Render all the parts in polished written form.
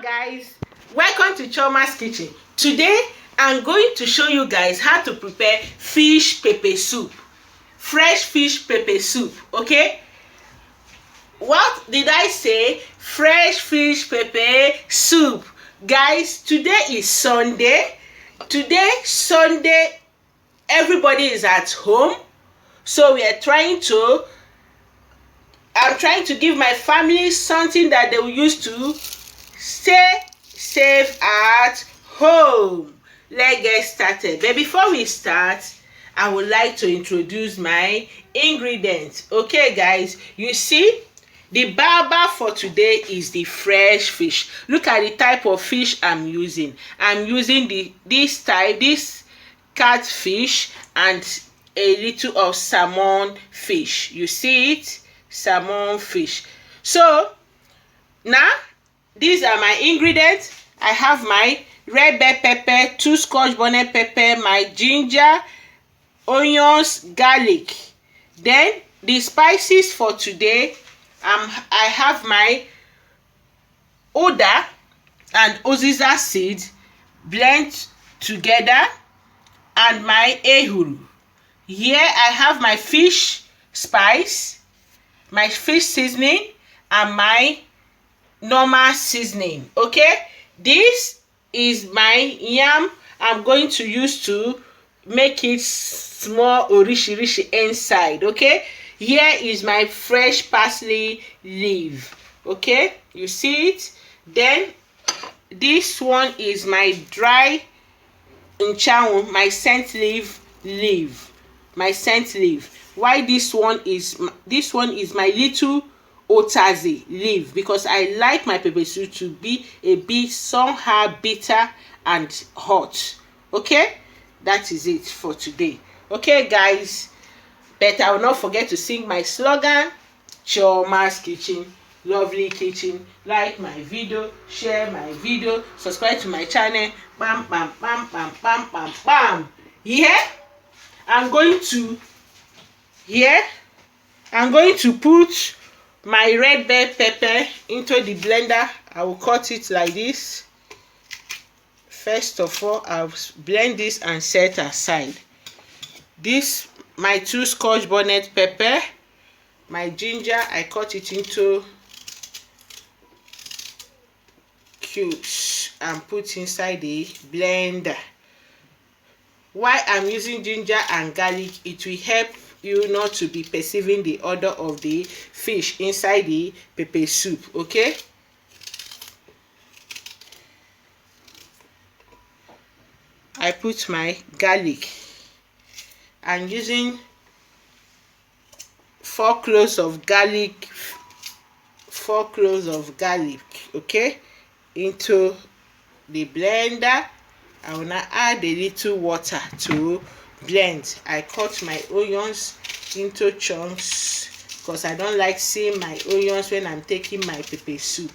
Guys, welcome to Chiomas kitchen. Today I'm going to show you guys how to prepare fish pepper soup, fresh fish pepper soup. Okay, what did I say? Fresh fish pepper soup. Guys, today is Sunday. Everybody is at home, so I'm trying to give my family something that they will use to stay safe at home. Let's get started. But before we start, I would like to introduce my ingredients. Okay guys, you see the barber for today is the fresh fish. Look at the type of fish I'm using. I'm using this catfish and a little of salmon fish. You see it? Salmon fish. So now these are my ingredients. I have my red bell pepper, 2 scotch bonnet pepper, my ginger, onions, garlic. Then the spices for today, I have my oda and uziza seed blend together, and my ehuru. Here I have my fish spice, my fish seasoning, and my normal seasoning. Okay, this is my yam I'm going to use to make it small orishi inside. Okay, here is my fresh parsley leaf. Okay, you see it. Then this one is my dry nchawu, my scent leaf. Why this one is my little utazi leaf, because I like my pepper soup to be a bit somehow bitter and hot. Okay, that is it for today. Okay guys, but I will not forget to sing my slogan: Chiomas kitchen, lovely kitchen. Like my video, share my video, subscribe to my channel. Bam bam bam bam bam bam bam. I'm going to put my red bell pepper into the blender. I will cut it like this. First of all, I'll blend this and set aside. This my 2 scotch bonnet pepper, my ginger, I cut it into cubes and put inside the blender. Why I'm using ginger and garlic, it will help you not to be perceiving the odor of the fish inside the pepper soup. Okay, I put my garlic. I'm using 4 cloves of garlic, okay, into the blender. I will now add a little water to blend. I cut my onions into chunks because I don't like seeing my onions when I'm taking my pepper soup.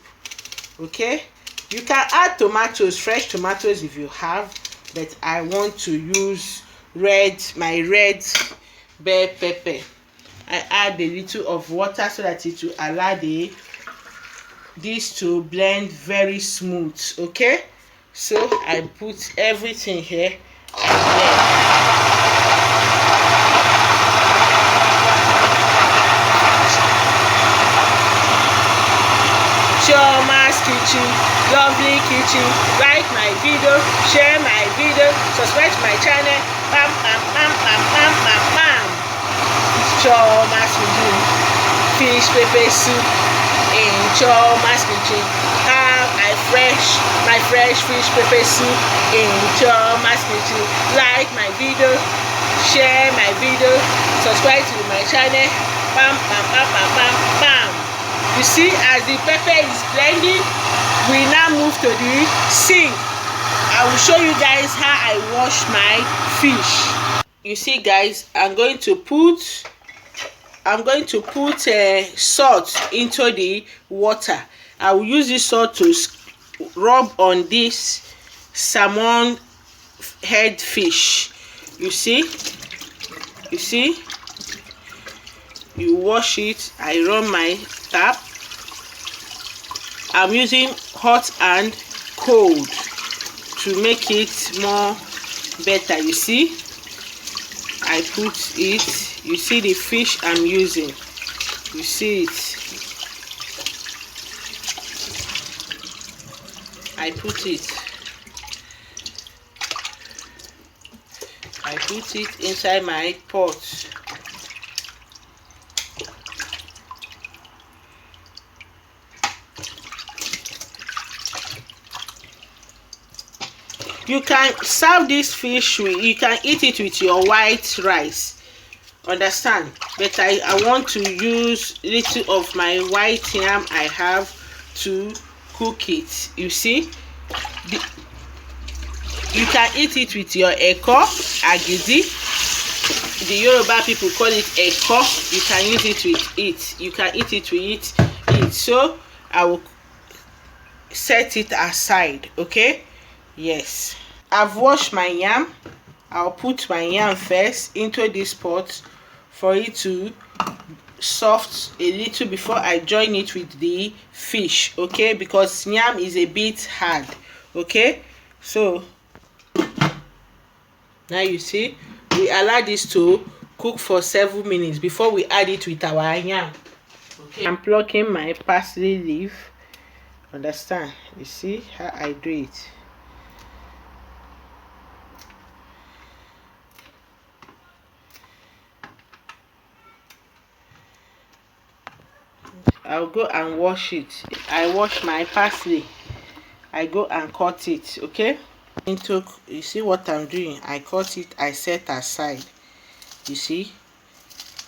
Okay, you can add tomatoes, fresh tomatoes if you have, but I want to use my red bell pepper. I add a little of water so that it will allow this to blend very smooth. Okay, so I put everything here and blend. Chiomas kitchen, lovely kitchen. Like my video, share my video, subscribe to my channel. Bam bam bam bam bam bam bam. It's Chiomas kitchen, fish pepper soup in Chiomas kitchen. Have my fresh fish pepper soup in Chiomas kitchen. Like my video, share my video, subscribe to my channel. Bam bam bam bam bam bam. You see, as the pepper is blending, we now move to the sink. I will show you guys how I wash my fish. You see guys, I'm going to put salt into the water. I will use this salt to rub on this salmon head fish. You see, you wash it. I run my tap I'm using hot and cold to make it more better. You see, I put it. You see the fish I'm using. You see it. I put it. I put it inside my pot. You can serve this fish with, you can eat it with your white rice. Understand? But I want to use little of my white yam I have to cook it. You see? You can eat it with your eko, agidi. The Yoruba people call it eko. You can use it with it. You can eat it with it. So I will set it aside. Okay? Yes. I've washed my yam. I'll put my yam first into this pot for it to soft a little before I join it with the fish. Okay? Because yam is a bit hard. Okay? So now you see, we allow this to cook for 7 minutes before we add it with our yam. Okay, I'm plucking my parsley leaf. Understand? You see how I do it. I'll go and wash it. I wash my parsley. I go and cut it. Okay? You see what I'm doing? I cut it. I set aside. You see?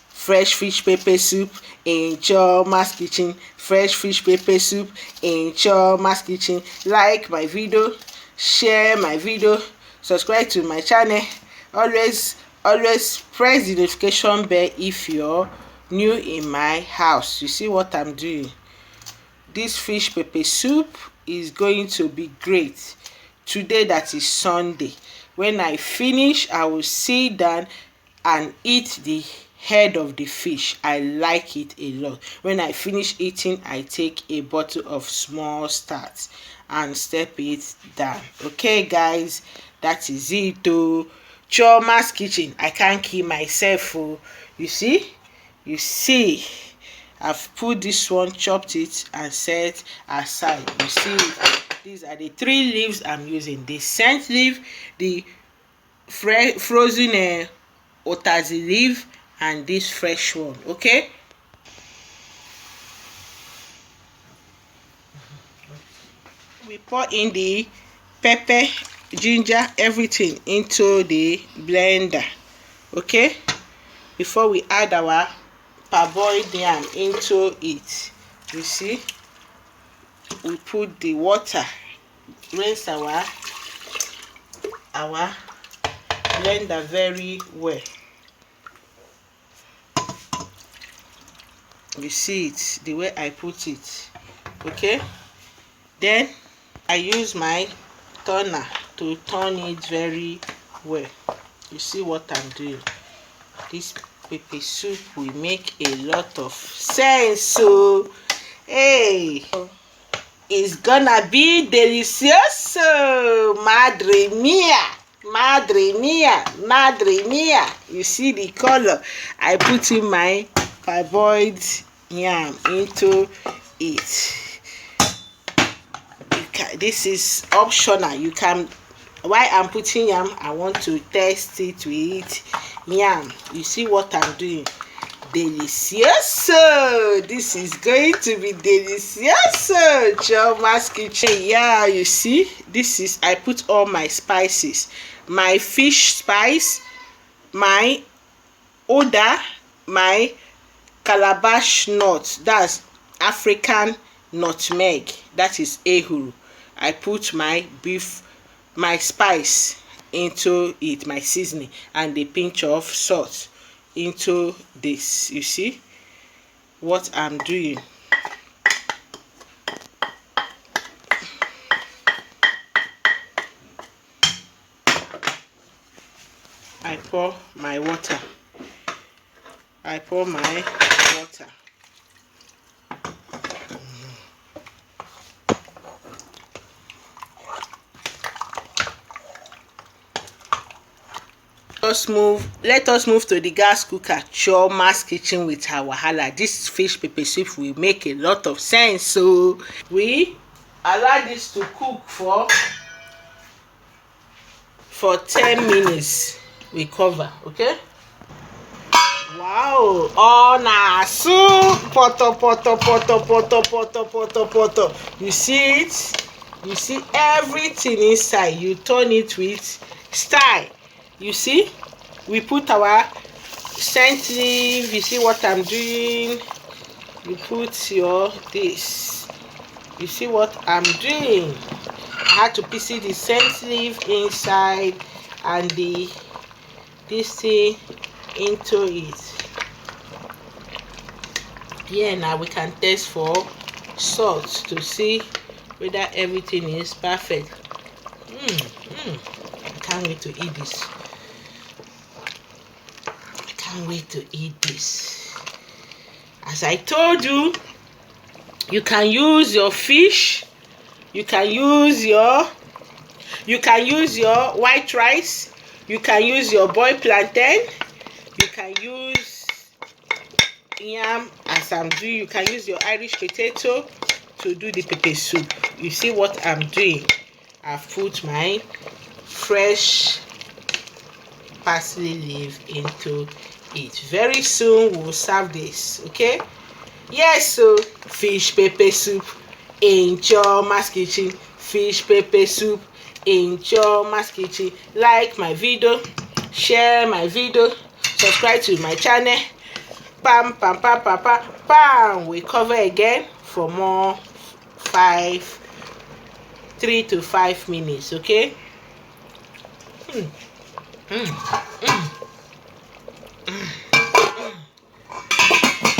Fresh fish pepper soup in Chiomas kitchen. Fresh fish pepper soup in Chiomas kitchen. Like my video, share my video, subscribe to my channel. Always press the notification bell if you're new in my house. You see what I'm doing? This fish pepper soup is going to be great today, that is Sunday. When I finish, I will sit down and eat the head of the fish. I like it a lot. When I finish eating, I take a bottle of small starch and step it down. Okay guys, that is it. Chiomas kitchen. I can't keep myself. You see, I've put this one, chopped it and set aside. You see, these are the 3 leaves I'm using: the scent leaf, the frozen utazi leaf, and this fresh one. Okay, we pour in the pepper, ginger, everything into the blender. Okay, before we add our parboiled yam into it. You see, we put the water, rinse our blender very well. You see it the way I put it. Okay, then I use my turner to turn it very well. You see what I'm doing? This pepper soup will make a lot of sense. So hey, it's gonna be delicious. Madre mia, madre mia, madre mia. You see the color? I put in my parboiled yam into it. This is optional. You can, while I'm putting yam, I want to test it with yam. You see what I'm doing? Delicious. This is going to be delicious. Chiomas kitchen. Yeah, you see, this is, I put all my spices, my fish spice, my oda, my calabash nut, that's African nutmeg, that is ehuru. I put my beef, my spice into it, my seasoning, and a pinch of salt into this. You see what I'm doing? I pour my water. I pour my water. us move to the gas cooker. Chiomas kitchen with her wahala. This fish pepper soup will make a lot of sense. So we allow this to cook for 10 minutes. We cover, okay? Wow, oh na soup, poto. You see it? You see everything inside. You turn it with style. You see? We put our scent leaf. You see what I'm doing? You put your this. You see what I'm doing? I had to put the scent leaf inside and this thing into it. Here now we can test for salt to see whether everything is perfect. I can't wait to eat this. I can't wait to eat this. As I told you, you can use your fish, you can use your white rice, you can use your boiled plantain, you can use yam as I'm doing, you can use your Irish potato to do the pepper soup. You see what I'm doing? I've put my fresh parsley leaf into it. Very soon we'll serve this, okay? Yes, so fish pepper soup in Chiomas kitchen. Fish pepper soup in Chiomas kitchen. Like my video, share my video, subscribe to my channel. Pam. We cover again for more 3 to 5 minutes, okay?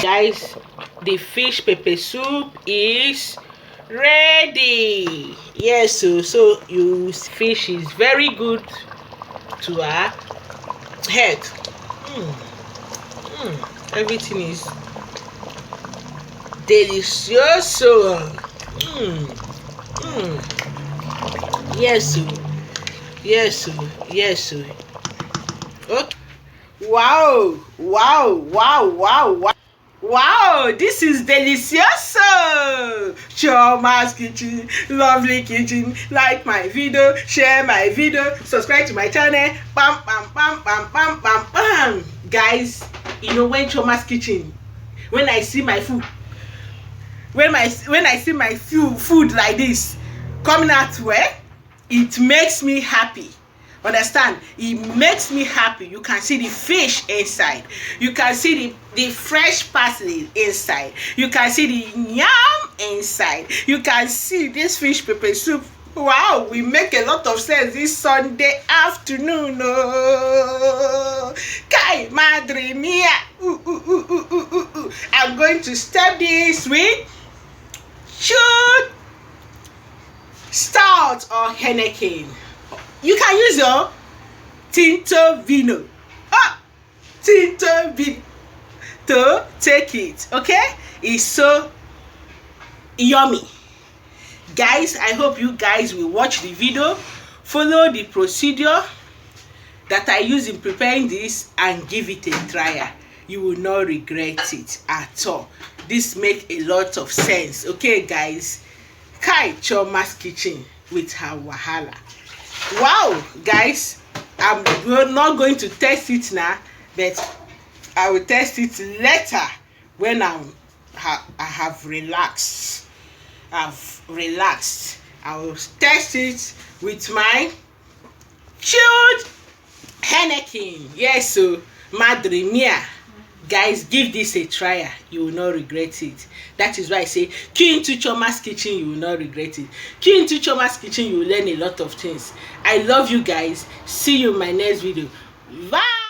Guys, the fish pepper soup is ready. Yes, so you fish is very good to our head. Everything is delicious. Yes. Okay. Wow, this is delicious. Chiomas kitchen, lovely kitchen. Like my video, share my video, subscribe to my channel. Bam. Guys, you know, when Chiomas kitchen, when I see my food, when I see my food like this coming out well, it makes me happy. Understand? It makes me happy. You can see the fish inside. You can see the fresh parsley inside. You can see the yam inside. You can see this fish pepper soup. Wow, we make a lot of sense this Sunday afternoon. Oh, Kai madre mia. I'm going to stir this with stout or Henneken. You can use your Tinto Vino. Tinto Vino to take it. Okay? It's so yummy. Guys, I hope you guys will watch the video, follow the procedure that I use in preparing this, and give it a try. You will not regret it at all. This makes a lot of sense. Okay, guys? Kai Chiomas kitchen with her wahala. Wow, guys, I'm not going to test it now, but I will test it later when I have relaxed. I will test it with my chilled Henneken. Yes, so madre mia. Guys, give this a try. You will not regret it. That is why I say, queue into Chiomas kitchen, you will not regret it. Queue into Chiomas kitchen, you will learn a lot of things. I love you guys. See you in my next video. Bye.